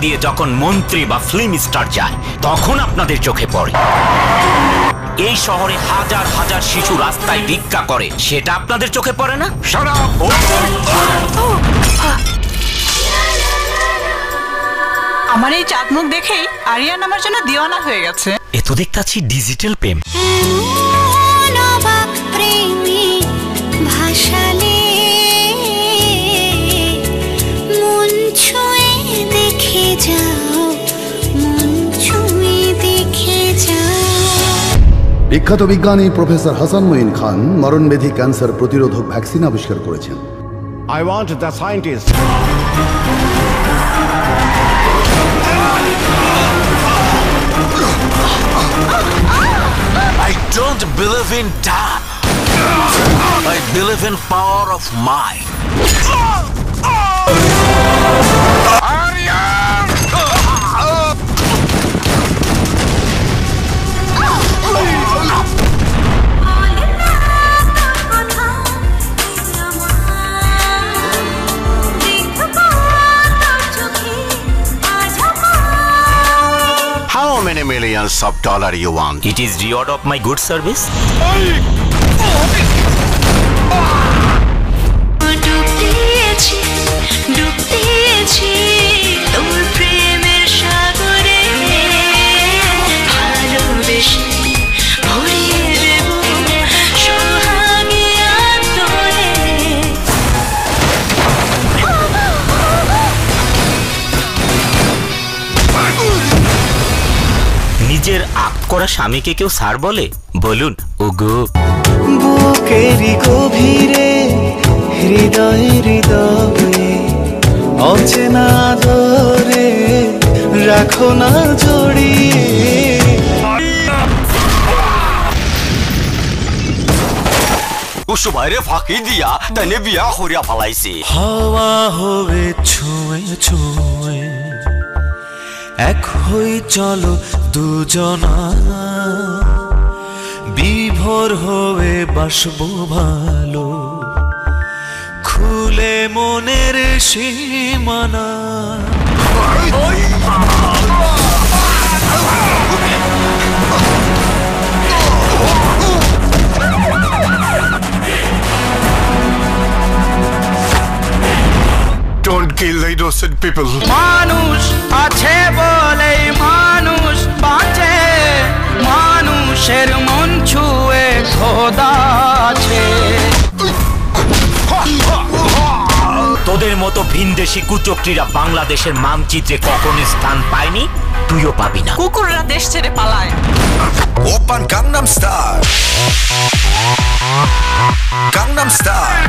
দিয়ে যখন মন্ত্রী বা ফিল্ম স্টার যায় তখন আপনাদের চোখে পড়ে। এই শহরে হাজার হাজার শিশু রাস্তায় ভিক্ষা করে, সেটা আপনাদের চোখে পড়ে না? আমার এই চাঁদ মুখ দেখেই আরিয়ান আমার জন্য দিওয়ানা হয়ে গেছে। এ তো দেখতাছি ডিজিটাল প্রেম। বিখ্যাত বিজ্ঞানী প্রফেসর হাসান মঈন খান মরণব্যাধি ক্যান্সার প্রতিরোধক ভ্যাকসিন আবিষ্কার করেছেন। I want the scientist. I don't believe in death. I believe in power of mind. How many millions of dollars you want? It is reward of my good service. নিজের up করা স্বামীকে কেউ sir বলে? বলুন ওগো। বুকেরি গভীরে হৃদয়ে হৃদয়ে অচেনা দরে রাখো না জড়িয়ে। ওসব বাইরে ফাঁকি দিয়া তাইলে বিয়া করিয়া ফালাইছে। হাওয়া হবে ছুঁয়ে ছুঁয়ে এক হই চলো দুজনা, বিভোর হয়ে বাসবো ভালো খুলে মনের সীমানা। Don't kill the innocent people. মানুষ আছে বলে মানুষ বাঁচে, মানুষের মন ছুঁয়ে খোদা আছে। তোদের মতো ভিনদেশি কুচক্রীরা বাংলাদেশের মানচিত্রে কখনো স্থান পায়নি, তুইও পাবি না। কুকুররা দেশ ছেড়ে পালায়। Open Gangnam Style. Gangnam Style.